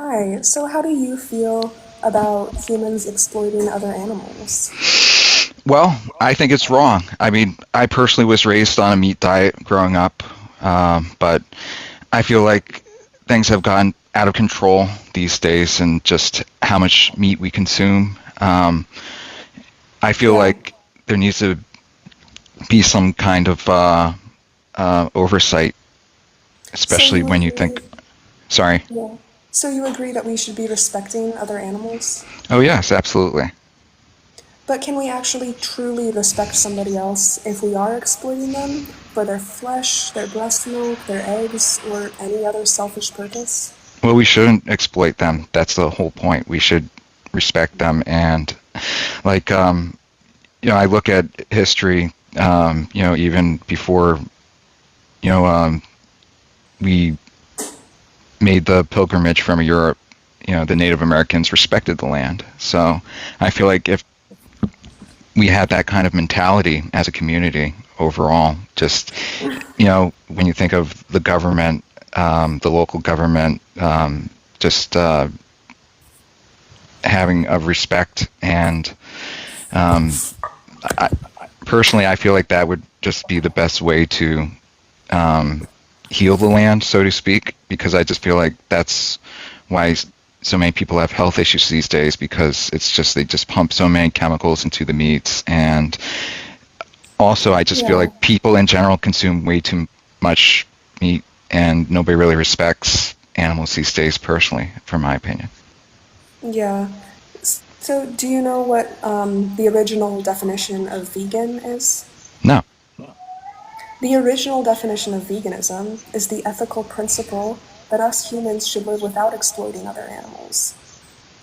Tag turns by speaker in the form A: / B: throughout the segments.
A: Hi, so how do you feel about humans exploiting other animals?
B: Well, I think it's wrong. I mean, I personally was raised on a meat diet growing up, but I feel like things have gotten out of control these days and just how much meat we consume. I feel
A: Yeah,
B: like there needs to be some kind of oversight,
A: so
B: especially
A: you
B: when you think,
A: agree,
B: sorry.
A: yeah. So you agree that we should be respecting other animals?
B: Oh, yes, absolutely.
A: But can we actually truly respect somebody else if we are exploiting them for their flesh, their breast milk, their eggs, or any other selfish purpose?
B: Well, we shouldn't exploit them. That's the whole point. We should respect them and like I look at history, even before, you know, um, we made the pilgrimage from Europe, the Native Americans respected the land. So I feel like if we had that kind of mentality as a community overall, just, when you think of the government, the local government, just having of respect and um, I, personally, I feel like that would just be the best way to um, heal the land, so to speak, because I just feel like that's why so many people have health issues these days because it's just they just pump so many chemicals into the meats, and also I just feel
A: Yeah,
B: like people in general consume way too much meat, and nobody really respects animals these days. Personally, from my opinion,
A: yeah. So do you know what the original definition of vegan is?
B: no.
A: The original definition of veganism is the ethical principle that us humans should live without exploiting other animals.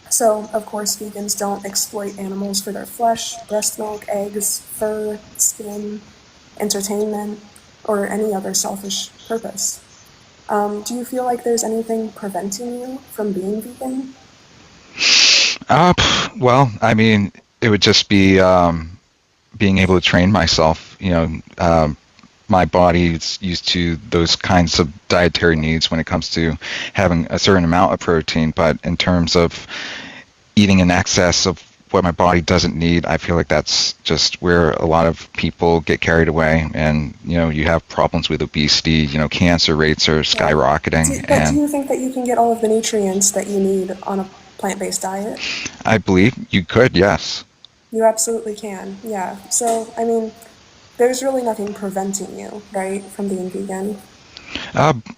A: So, of course, vegans don't exploit animals for their flesh, breast milk, eggs, fur, skin, entertainment, or any other selfish purpose. Do you feel like there's anything preventing you from being vegan?
B: Well, I mean, it would just be being able to train myself. My body is used to those kinds of dietary needs when it comes to having a certain amount of protein. But in terms of eating in excess of what my body doesn't need, I feel like that's just where a lot of people get carried away. And, you have problems with obesity, cancer rates are
A: Yeah.
B: skyrocketing.
A: But do
B: And
A: you think that you can get all of the nutrients that you need on a plant based diet?
B: I believe you could, yes.
A: You absolutely can, yeah. So, I mean, there's really nothing preventing you, right, from being vegan.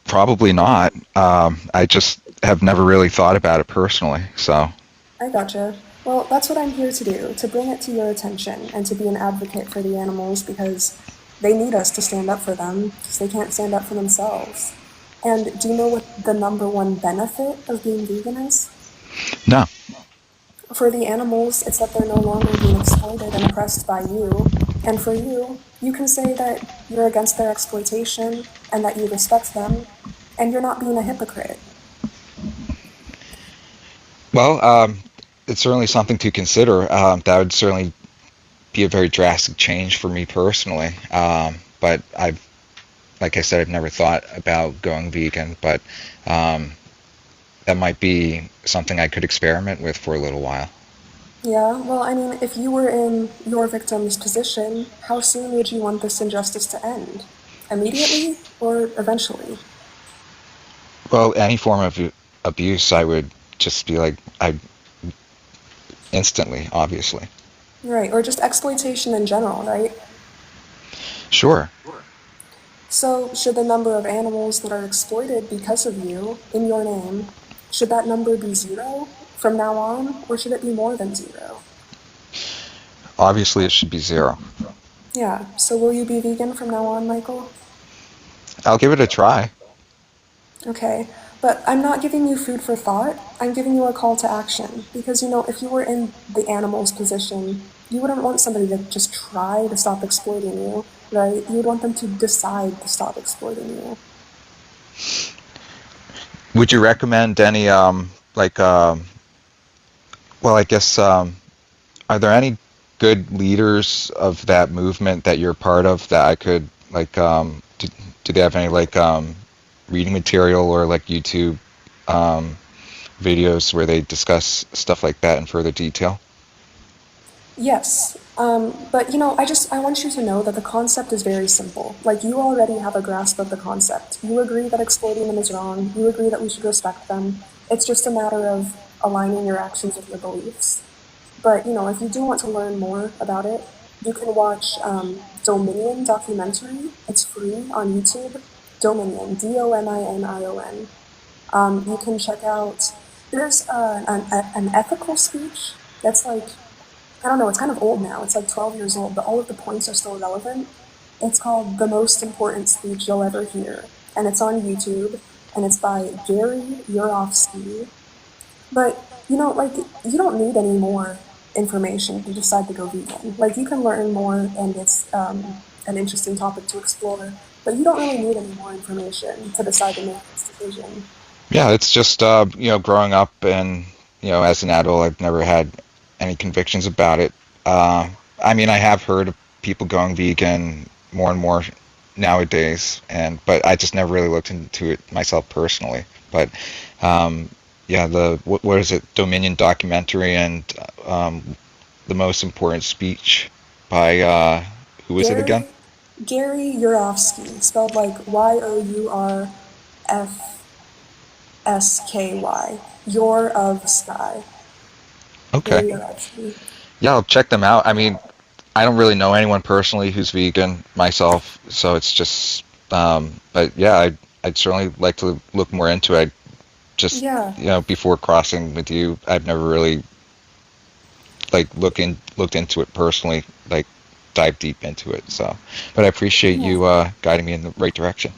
B: Probably not. I just have never really thought about it personally. So,
A: I gotcha. Well, that's what I'm here to do, to bring it to your attention and to be an advocate for the animals because they need us to stand up for them because they can't stand up for themselves. And do you know what the number one benefit of being vegan is?
B: no.
A: For the animals, it's that they're no longer being exploited and oppressed by you. And for you, you can say that you're against their exploitation and that you respect them, and you're not being a hypocrite.
B: Well, it's certainly something to consider. That would certainly be a very drastic change for me personally. But like I said, I've never thought about going vegan, but um, that might be something I could experiment with for a little while.
A: Yeah, well, I mean, if you were in your victim's position, how soon would you want this injustice to end? Immediately or eventually?
B: Well, any form of abuse, I would just be like, I instantly, obviously.
A: Right, or just exploitation in general, right?
B: Sure.
A: So, should the number of animals that are exploited because of you, in your name, should that number be zero from now on, or should it be more than zero?
B: Obviously, it should be zero.
A: Yeah, so will you be vegan from now on, Michael?
B: I'll give it a try.
A: Okay, but I'm not giving you food for thought. I'm giving you a call to action. Because, if you were in the animal's position, you wouldn't want somebody to just try to stop exploiting you, right? You would want them to decide to stop exploiting you.
B: Would you recommend any, well, I guess, are there any good leaders of that movement that you're part of that I could, like, do they have any, like, reading material or, like, YouTube um, videos where they discuss stuff like that in further detail?
A: Yes, but I want you to know that the concept is very simple. Like, you already have a grasp of the concept. You agree that exploiting them is wrong. You agree that we should respect them. It's just a matter of aligning your actions with your beliefs. But, if you do want to learn more about it, you can watch Dominion documentary. It's free on YouTube. Dominion, Dominion. You can check out, there's an ethical speech that's like, I don't know, it's kind of old now. It's like 12 years old, but all of the points are still relevant. It's called The Most Important Speech You'll Ever Hear, and it's on YouTube, and it's by Gary Yurovsky. But, like, you don't need any more information to decide to go vegan. Like, you can learn more, and it's an interesting topic to explore, but you don't really need any more information to decide to make this decision.
B: Yeah, it's just growing up and as an adult, I've never had any convictions about it. I mean, I have heard of people going vegan more and more nowadays, and but I just never really looked into it myself personally. But yeah, the what is it, Dominion documentary and the most important speech by who was it again?
A: Gary Gary Yurovsky, spelled like Yourofsky. You're of Sky.
B: Okay.
A: Gary Yurovsky.
B: Yeah, I'll check them out. I mean, I don't really know anyone personally who's vegan myself, so it's just, but yeah, I'd certainly like to look more into it. Just,
A: Yeah,
B: before crossing with you, I've never really like looked into it personally, like dive deep into it. So, but I appreciate
A: yeah.
B: you guiding me in the right direction.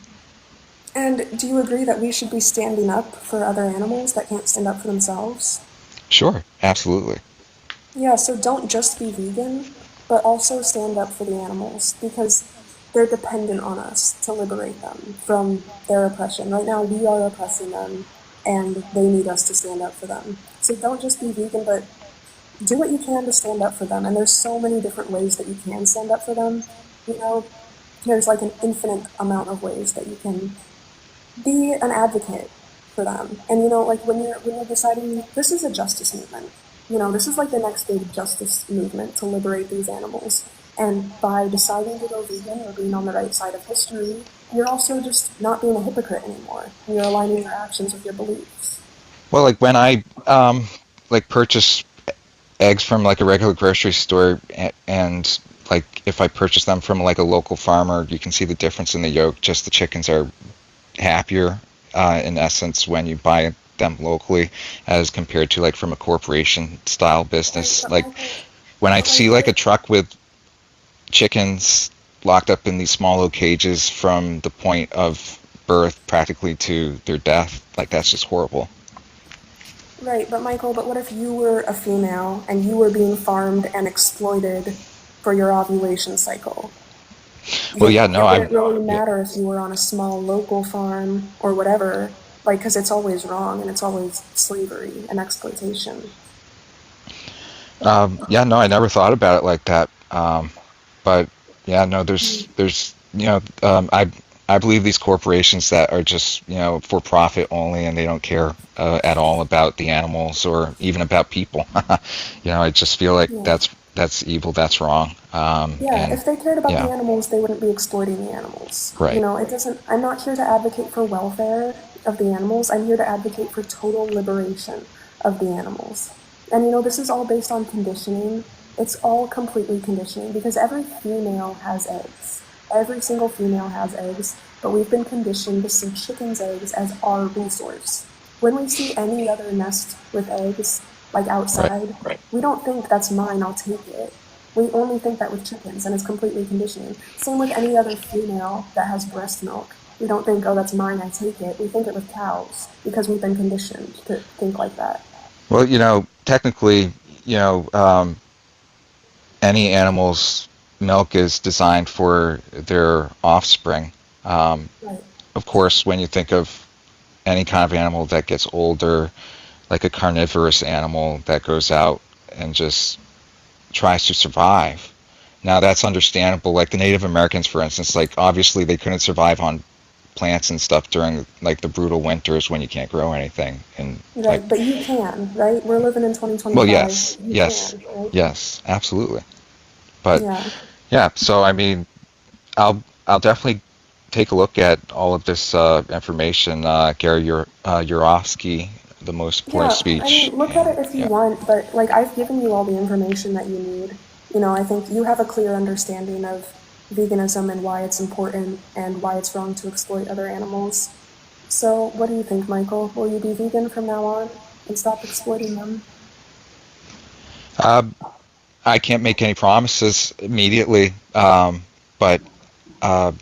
A: And do you agree that we should be standing up for other animals that can't stand up for themselves?
B: Sure, absolutely.
A: Yeah, so don't just be vegan, but also stand up for the animals because they're dependent on us to liberate them from their oppression. Right now, we are oppressing them and they need us to stand up for them. So don't just be vegan, but do what you can to stand up for them. And there's so many different ways that you can stand up for them. You know, there's like an infinite amount of ways that you can be an advocate for them. And like when you're deciding this is a justice movement. This is like the next big justice movement to liberate these animals. And by deciding to go vegan or being on the right side of history, you're also just not being a hypocrite anymore. You're aligning your actions with your beliefs.
B: Well, like when I like purchase eggs from like a regular grocery store and like if I purchase them from like a local farmer, you can see the difference in the yolk. Just the chickens are happier in essence when you buy them locally as compared to like from a corporation style
A: Right,
B: business.
A: but
B: Like
A: Michael,
B: when I
A: but like
B: see like
A: there,
B: a truck with chickens locked up in these small little cages from the point of birth practically to their death, like that's just horrible.
A: right, but Michael, but what if you were a female and you were being farmed and exploited for your ovulation cycle?
B: Well, yeah, no,
A: It
B: I'm
A: wouldn't really
B: yeah.
A: matter if you were on a small local farm or whatever, like, because it's always wrong and it's always slavery and exploitation.
B: Yeah, no, I never thought about it like that. But yeah, no, there's I believe these corporations that are just for profit only, and they don't care at all about the animals or even about people. I just feel like
A: Yeah.
B: that's evil, that's wrong.
A: Yeah,
B: And
A: if they cared about the
B: yeah,
A: animals, they wouldn't be exploiting the animals.
B: right,
A: It doesn't, I'm not here to advocate for welfare of the animals. I'm here to advocate for total liberation of the animals. And this is all based on conditioning. It's all completely conditioning because every female has eggs. Every single female has eggs, but we've been conditioned to see chickens' eggs as our resource. When we see any other nest with eggs, like
B: right.
A: outside, we don't think that's mine, I'll take it. We only think that with chickens, and it's completely conditioning. Same with any other female that has breast milk. We don't think, oh, that's mine, I take it. We think it with cows because we've been conditioned to think like that.
B: Well, technically, you know, um, any animal's milk is designed for their offspring. Um,
A: Right.
B: of course, when you think of any kind of animal that gets older, like a carnivorous animal that goes out and just tries to survive. Now that's understandable. Like the Native Americans, for instance, like obviously they couldn't survive on plants and stuff during like the brutal winters when you can't grow anything. And like,
A: Right, but you can, right? We're living in
B: well,
A: 2025.
B: yes,
A: You
B: yes,
A: can, right?
B: yes, absolutely. But
A: Yeah.
B: yeah, so I mean, I'll definitely take a look at all of this information. Gary Yourofsky, the most important
A: Yeah, I
B: speech,
A: mean, look at
B: and
A: it if you
B: yeah.
A: want, but like I've given you all the information that you need. You know, I think you have a clear understanding of veganism and why it's important and why it's wrong to exploit other animals. So, what do you think, Michael? Will you be vegan from now on and stop exploiting them?
B: Uh, I can't make any promises immediately, but uh,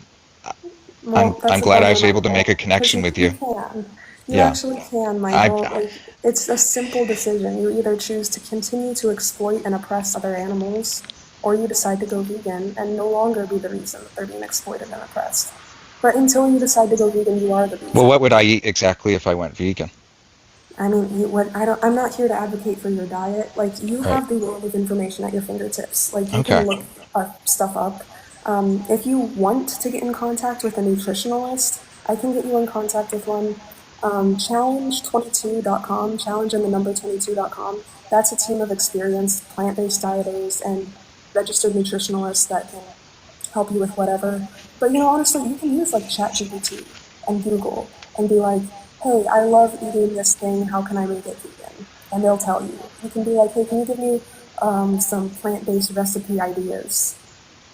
A: Well,
B: I'm
A: that's the
B: glad I was able to
A: dilemma,
B: make a
A: because
B: connection with
A: you
B: you.
A: can. You
B: Yeah,
A: actually can,
B: I
A: Michael. Like, it's a simple decision. You either choose to continue to exploit and oppress other animals, or you decide to go vegan and no longer be the reason that they're being exploited and oppressed. But until you decide to go vegan, you are the
B: well,
A: reason.
B: what would I eat exactly if I went vegan?
A: I mean, I'm not here to advocate for your diet. Like, you
B: Right.
A: have the world of information at your fingertips. Like, you can
B: Okay.
A: look stuff up. If you want to get in contact with a nutritionalist, I can get you in contact with one. Challenge22.com, challenge and the number 22.com. That's a team of experienced plant-based dieters and registered nutritionalists that can help you with whatever. But you know, honestly, you can use like ChatGPT and Google and be like, hey, I love eating this thing. How can I make it vegan? And they'll tell you. You can be like, hey, can you give me some plant-based recipe ideas?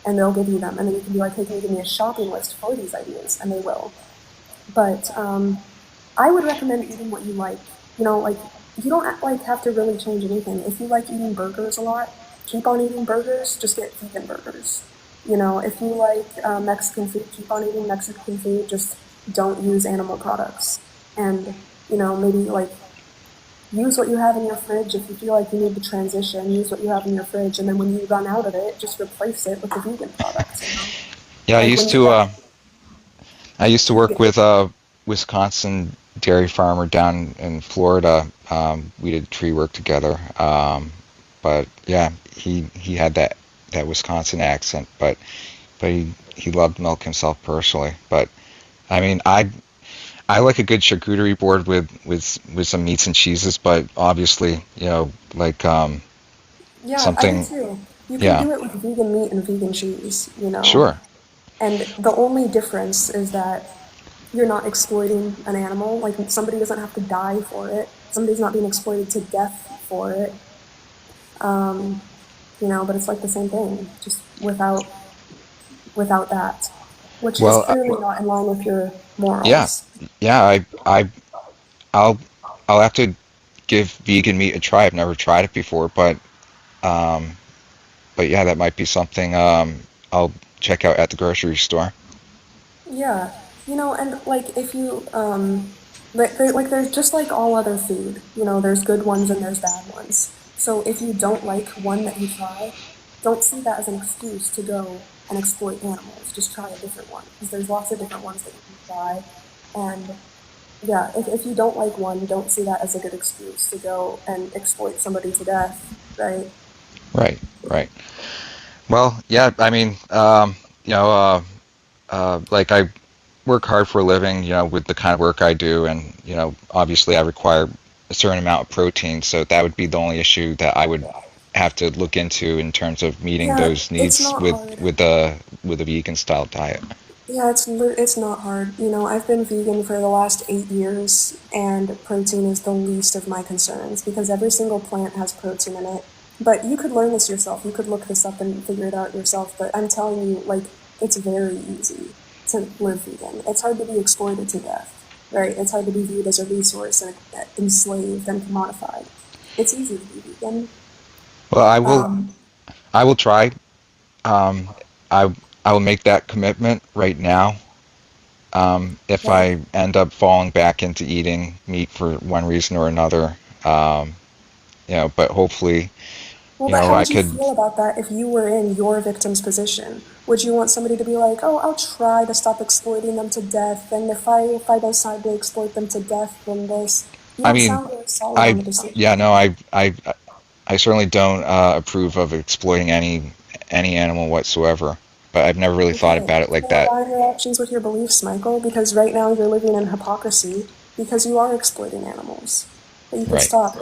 A: And they'll give you them. And then you can be like, hey, can you give me a shopping list for these ideas? And they will. But I would recommend eating what you like. You know, like you don't like have to really change anything. If you like eating burgers a lot, keep on eating burgers. Just get vegan burgers. You know, if you like Mexican food, keep on eating Mexican food. Just don't use animal products. And you know, maybe like use what you have in your fridge. If you feel like you need to transition, use what you have in your fridge. And then when you run out of it, just replace it with a vegan product. You know,
B: Yeah,
A: like when you
B: I used to
A: yeah.
B: work with a Wisconsin dairy farmer down in Florida. We did tree work together. But yeah, he had that Wisconsin accent, but he loved milk himself personally. But I mean, I like a good charcuterie board with some meats and cheeses, but obviously, like
A: Yeah, I do
B: something.
A: too. You can
B: Yeah,
A: do it with vegan meat and vegan cheese, you know.
B: sure.
A: And the only difference is that you're not exploiting an animal. Like somebody doesn't have to die for it. Somebody's not being exploited to death for it. You know, but it's like the same thing, just without that, which is
B: Well,
A: clearly not in line with your
B: yeah,
A: morals.
B: yeah. I'll I'll have to give vegan meat a try. I've never tried it before, um, but yeah, that might be something I'll check out at the grocery store.
A: Yeah, you know, and like if you like there's just like all other food, you know, there's good ones and there's bad ones. So if you don't like one that you try, don't see that as an excuse to go and exploit animals. Just try a different one because there's lots of different ones that you can try. And yeah, if you don't like one, don't see that as a good excuse to go and exploit somebody to death, right?
B: Right, right. Well, yeah. I mean, you know, like I work hard for a living, with the kind of work I do, and obviously I require a certain amount of protein, so that would be the only issue that I would have to look into in terms of meeting
A: Yeah,
B: those
A: it's
B: needs
A: not
B: with
A: hard.
B: a vegan style diet.
A: Yeah, it's not hard. You know, I've been vegan for the last 8 years, and protein is the least of my concerns because every single plant has protein in it. But you could learn this yourself. You could look this up and figure it out yourself. But I'm telling you, like, it's very easy to live vegan. It's hard to be exploited to death, right? It's hard to be viewed as a resource and enslaved and commodified. It's easy to be vegan.
B: Well,
A: Um,
B: I will try. Um, I I will make that commitment right now. If
A: yeah.
B: I end up falling back into eating meat for one reason or another, um, but hopefully,
A: Well, but how
B: I
A: would you
B: could.
A: feel about that if you were in your victim's position? Would you want somebody to be like, "Oh, I'll try to stop exploiting them to death, and if I decide to exploit them to death, then this." You
B: I
A: don't
B: mean,
A: sound very solid on
B: I
A: the
B: yeah,
A: decision.
B: no, I certainly don't approve of exploiting any animal whatsoever. but I've never really thought about it
A: You
B: like
A: can
B: that.
A: align your actions with your beliefs, Michael, because right now you're living in hypocrisy because you are exploiting animals. But you could
B: Right.
A: stop.